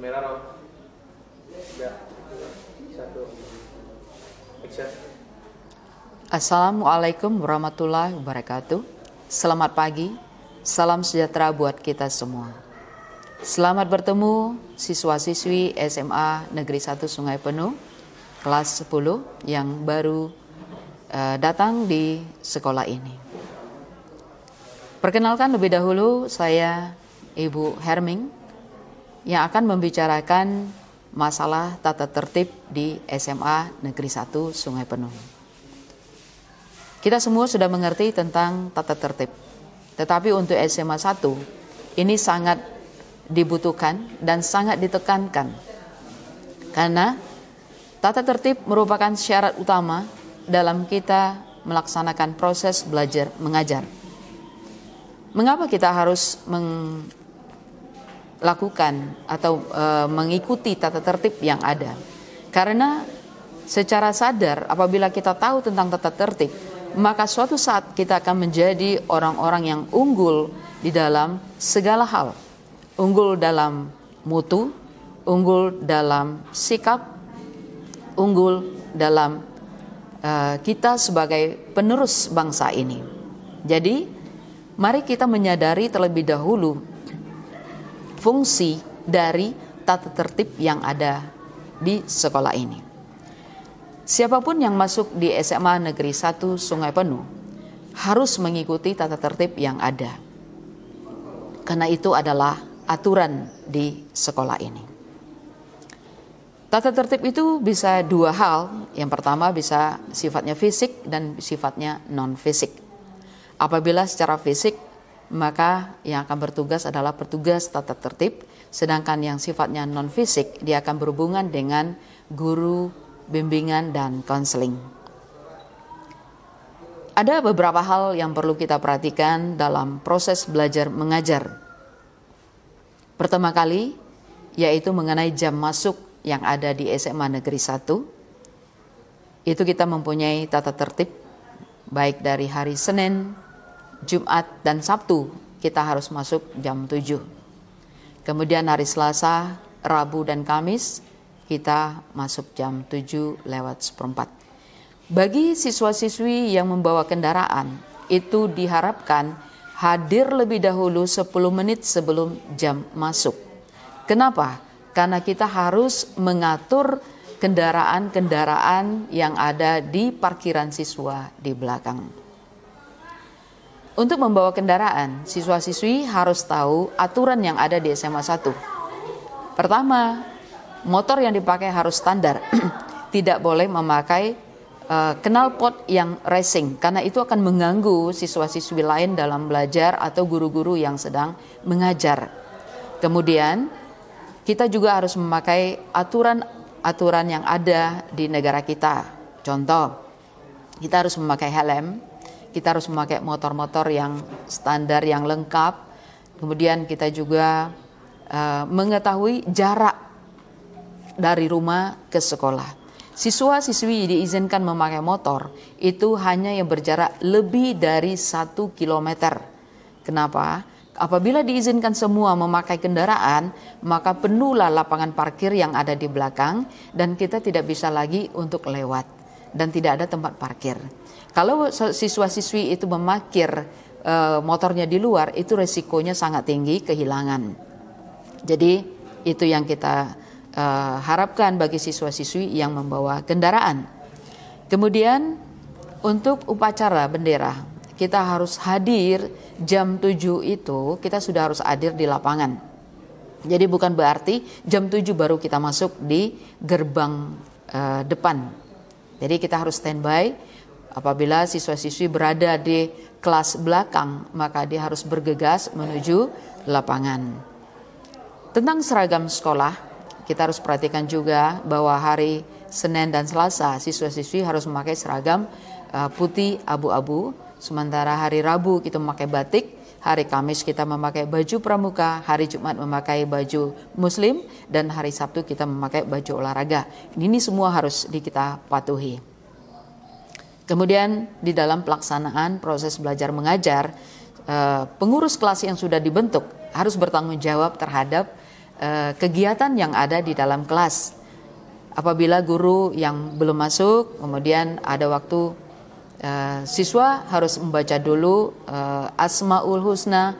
Kamera roll. Ya. Satu. Action. Assalamualaikum warahmatullahi wabarakatuh. Selamat pagi. Salam sejahtera buat kita semua. Selamat bertemu siswa-siswi SMA Negeri 1 Sungai Penuh kelas 10 yang baru datang di sekolah ini. Perkenalkan lebih dahulu, saya Ibu Herming yang akan membicarakan masalah tata tertib di SMA Negeri 1 Sungai Penuh. Kita semua sudah mengerti tentang tata tertib. Tetapi untuk SMA 1 ini sangat dibutuhkan dan sangat ditekankan. Karena tata tertib merupakan syarat utama dalam kita melaksanakan proses belajar mengajar. Mengapa kita harus melakukan atau mengikuti tata tertib yang ada? Karena secara sadar apabila kita tahu tentang tata tertib, maka suatu saat kita akan menjadi orang-orang yang unggul di dalam segala hal. Unggul dalam mutu, unggul dalam sikap, unggul dalam kita sebagai penerus bangsa ini. Jadi, mari kita menyadari terlebih dahulu fungsi dari tata tertib yang ada di sekolah ini. Siapapun yang masuk di SMA Negeri 1 Sungai Penuh harus mengikuti tata tertib yang ada. Karena itu adalah aturan di sekolah ini. Tata tertib itu bisa dua hal. Yang pertama bisa sifatnya fisik dan sifatnya non-fisik. Apabila secara fisik, maka yang akan bertugas adalah petugas tata tertib. Sedangkan yang sifatnya non-fisik, dia akan berhubungan dengan guru, bimbingan, dan konseling. Ada beberapa hal yang perlu kita perhatikan dalam proses belajar mengajar. Pertama kali, yaitu mengenai jam masuk yang ada di SMA Negeri 1. Itu kita mempunyai tata tertib, baik dari hari Senin, Jumat, dan Sabtu, kita harus masuk jam 7. Kemudian hari Selasa, Rabu, dan Kamis, kita masuk jam 7:04. Bagi siswa-siswi yang membawa kendaraan, itu diharapkan hadir lebih dahulu 10 menit sebelum jam masuk. Kenapa? Karena kita harus mengatur kendaraan-kendaraan yang ada di parkiran siswa di belakang. Untuk membawa kendaraan, siswa-siswi harus tahu aturan yang ada di SMA 1. Pertama, motor yang dipakai harus standar, tidak boleh memakai knalpot yang racing, karena itu akan mengganggu siswa-siswi lain dalam belajar atau guru-guru yang sedang mengajar. Kemudian kita juga harus memakai aturan yang ada di negara kita. Contoh, kita harus memakai helm, kita harus memakai motor-motor yang standar, yang lengkap. Kemudian kita juga mengetahui jarak dari rumah ke sekolah. Siswa-siswi diizinkan memakai motor itu hanya yang berjarak lebih dari 1 kilometer. Kenapa? Apabila diizinkan semua memakai kendaraan, maka penuhlah lapangan parkir yang ada di belakang dan kita tidak bisa lagi untuk lewat dan tidak ada tempat parkir. Kalau siswa-siswi itu memarkir motornya di luar, itu resikonya sangat tinggi kehilangan. Jadi itu yang kita harapkan bagi siswa-siswi yang membawa kendaraan. Kemudian untuk upacara bendera, kita harus hadir jam 7 itu, kita sudah harus hadir di lapangan. Jadi bukan berarti jam 7 baru kita masuk di gerbang depan. Jadi kita harus standby. Apabila siswa-siswi berada di kelas belakang, maka dia harus bergegas menuju lapangan. Tentang seragam sekolah, kita harus perhatikan juga bahwa hari Senin dan Selasa siswa-siswi harus memakai seragam putih abu-abu. Sementara hari Rabu kita memakai batik, hari Kamis kita memakai baju pramuka, hari Jumat memakai baju muslim, dan hari Sabtu kita memakai baju olahraga. Ini semua harus kita patuhi. Kemudian di dalam pelaksanaan proses belajar mengajar, pengurus kelas yang sudah dibentuk harus bertanggung jawab terhadap kegiatan yang ada di dalam kelas. Apabila guru yang belum masuk, kemudian ada waktu siswa harus membaca dulu Asmaul Husna,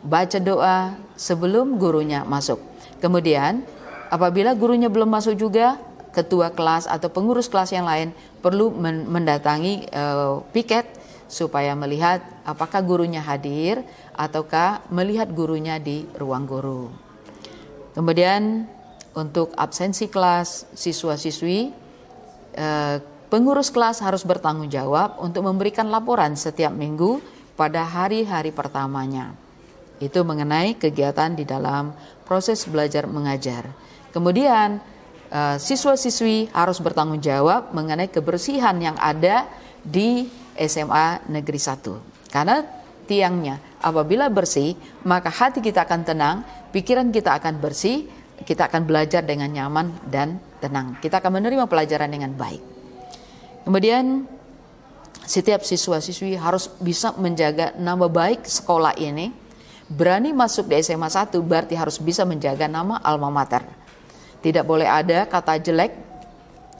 baca doa sebelum gurunya masuk. Kemudian apabila gurunya belum masuk juga, ketua kelas atau pengurus kelas yang lain perlu mendatangi piket supaya melihat apakah gurunya hadir ataukah melihat gurunya di ruang guru. Kemudian untuk absensi kelas siswa-siswi, pengurus kelas harus bertanggung jawab untuk memberikan laporan setiap minggu pada hari-hari pertamanya. Itu mengenai kegiatan di dalam proses belajar mengajar. Kemudian siswa-siswi harus bertanggung jawab mengenai kebersihan yang ada di SMA Negeri 1. Karena tiangnya apabila bersih, maka hati kita akan tenang, pikiran kita akan bersih, kita akan belajar dengan nyaman dan tenang. Kita akan menerima pelajaran dengan baik. Kemudian setiap siswa-siswi harus bisa menjaga nama baik sekolah ini. Berani masuk di SMA 1 berarti harus bisa menjaga nama alma mater. Tidak boleh ada kata jelek,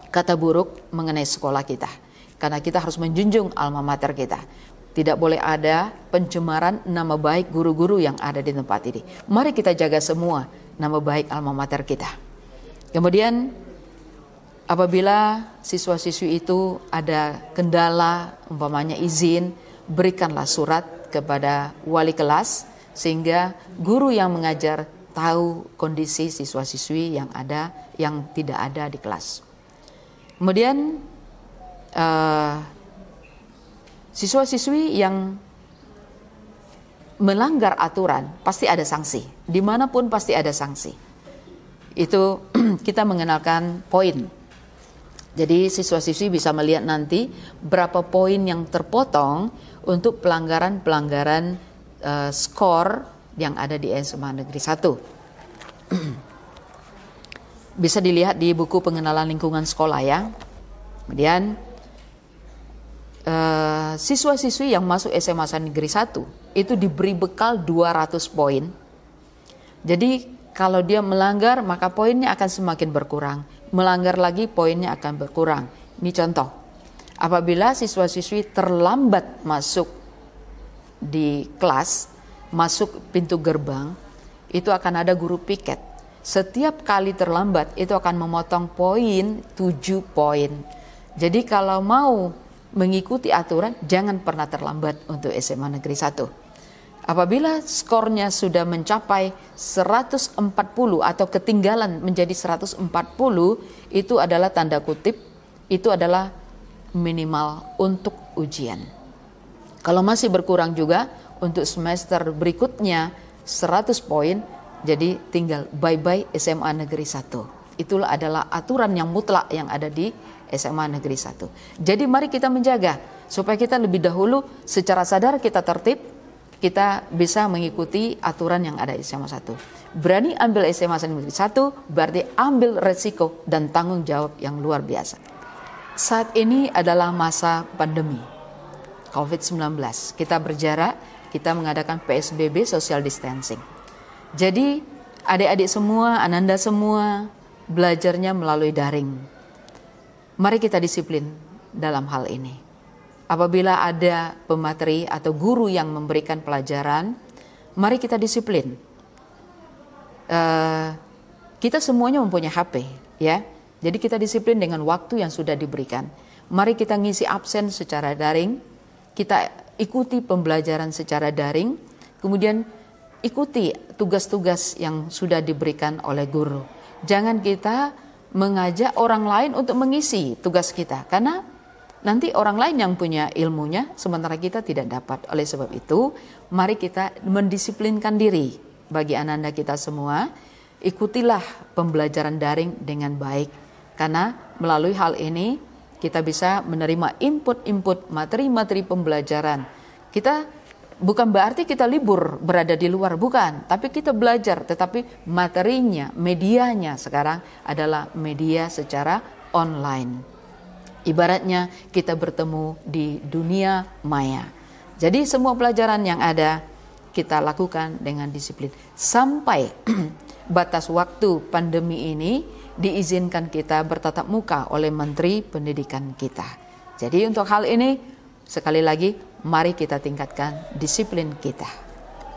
kata buruk mengenai sekolah kita. Karena kita harus menjunjung alma mater kita. Tidak boleh ada pencemaran nama baik guru-guru yang ada di tempat ini. Mari kita jaga semua nama baik alma mater kita. Kemudian apabila siswa-siswi itu ada kendala, umpamanya izin, berikanlah surat kepada wali kelas sehingga guru yang mengajar tahu kondisi siswa-siswi yang tidak ada di kelas. Kemudian siswa-siswi yang melanggar aturan pasti ada sanksi. Dimanapun pasti ada sanksi. Itu kita mengenalkan poin. Jadi siswa-siswi bisa melihat nanti berapa poin yang terpotong untuk pelanggaran-pelanggaran skor yang ada di SMA Negeri 1. Bisa dilihat di buku pengenalan lingkungan sekolah ya. Kemudian siswa-siswi yang masuk SMA Negeri 1 itu diberi bekal 200 poin. Jadi kalau dia melanggar maka poinnya akan semakin berkurang. Melanggar lagi poinnya akan berkurang. Ini contoh. Apabila siswa-siswi terlambat masuk di kelas, masuk pintu gerbang, itu akan ada guru piket. Setiap kali terlambat itu akan memotong poin 7 poin. Jadi kalau mau mengikuti aturan, jangan pernah terlambat untuk SMA Negeri 1. Apabila skornya sudah mencapai 140 atau ketinggalan menjadi 140, itu adalah tanda kutip, itu adalah minimal untuk ujian. Kalau masih berkurang juga, untuk semester berikutnya 100 poin, jadi tinggal bye-bye SMA Negeri 1. Itulah adalah aturan yang mutlak yang ada di SMA Negeri 1. Jadi mari kita menjaga supaya kita lebih dahulu secara sadar kita tertib, kita bisa mengikuti aturan yang ada di SMA 1. Berani ambil SMA Negeri 1 berarti ambil resiko dan tanggung jawab yang luar biasa. Saat ini adalah masa pandemi COVID-19. Kita berjarak, kita mengadakan PSBB social distancing. Jadi adik-adik semua, ananda semua belajarnya melalui daring. Mari kita disiplin dalam hal ini. Apabila ada pemateri atau guru yang memberikan pelajaran, mari kita disiplin. Kita semuanya mempunyai HP, ya. Jadi kita disiplin dengan waktu yang sudah diberikan. Mari kita ngisi absen secara daring, kita ikuti pembelajaran secara daring, kemudian ikuti tugas-tugas yang sudah diberikan oleh guru. Jangan kita mengajak orang lain untuk mengisi tugas kita, karena nanti orang lain yang punya ilmunya sementara kita tidak dapat. Oleh sebab itu, mari kita mendisiplinkan diri. Bagi ananda kita semua, ikutilah pembelajaran daring dengan baik, karena melalui hal ini kita bisa menerima input-input materi-materi pembelajaran. Kita bukan berarti kita libur berada di luar, bukan. Tapi kita belajar, tetapi materinya, medianya sekarang adalah media secara online. Ibaratnya kita bertemu di dunia maya. Jadi semua pelajaran yang ada kita lakukan dengan disiplin. Sampai batas waktu pandemi ini diizinkan kita bertatap muka oleh Menteri Pendidikan kita. Jadi untuk hal ini sekali lagi mari kita tingkatkan disiplin kita.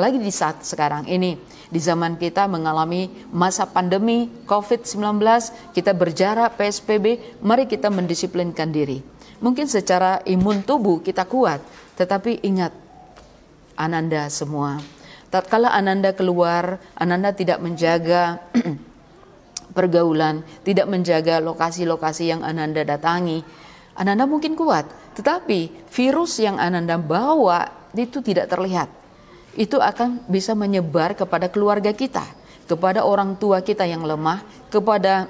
Lagi di saat sekarang ini, di zaman kita mengalami masa pandemi COVID-19, kita berjarak PSBB, mari kita mendisiplinkan diri. Mungkin secara imun tubuh kita kuat, tetapi ingat Ananda semua, tatkala Ananda keluar, Ananda tidak menjaga pergaulan, tidak menjaga lokasi-lokasi yang Ananda datangi, Ananda mungkin kuat, tetapi virus yang Ananda bawa itu tidak terlihat. Itu akan bisa menyebar kepada keluarga kita, kepada orang tua kita yang lemah, kepada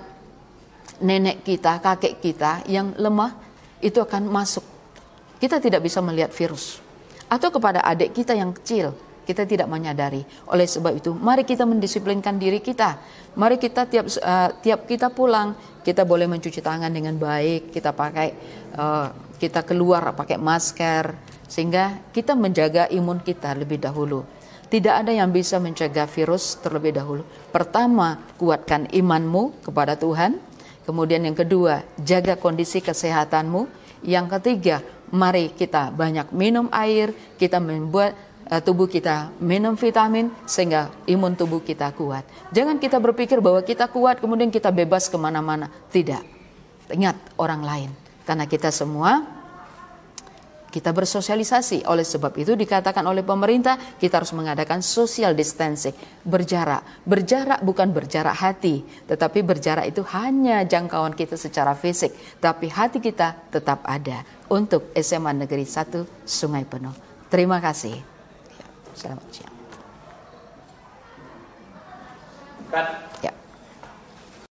nenek kita, kakek kita yang lemah, itu akan masuk. Kita tidak bisa melihat virus. Atau kepada adik kita yang kecil, kita tidak menyadari. Oleh sebab itu, mari kita mendisiplinkan diri kita. Mari kita tiap kita pulang, kita boleh mencuci tangan dengan baik, kita keluar pakai masker, sehingga kita menjaga imun kita lebih dahulu. Tidak ada yang bisa mencegah virus terlebih dahulu. Pertama, kuatkan imanmu kepada Tuhan. Kemudian yang kedua, jaga kondisi kesehatanmu. Yang ketiga, mari kita banyak minum air, kita membuat tubuh kita minum vitamin sehingga imun tubuh kita kuat. Jangan kita berpikir bahwa kita kuat kemudian kita bebas kemana-mana. Tidak. Ingat orang lain. Karena kita semua kita bersosialisasi. Oleh sebab itu dikatakan oleh pemerintah kita harus mengadakan social distancing. Berjarak bukan berjarak hati, tetapi berjarak itu hanya jangkauan kita secara fisik, tapi hati kita tetap ada. Untuk SMA Negeri 1 Sungai Penuh. Terima kasih. Selamat siang. Cut. Ya.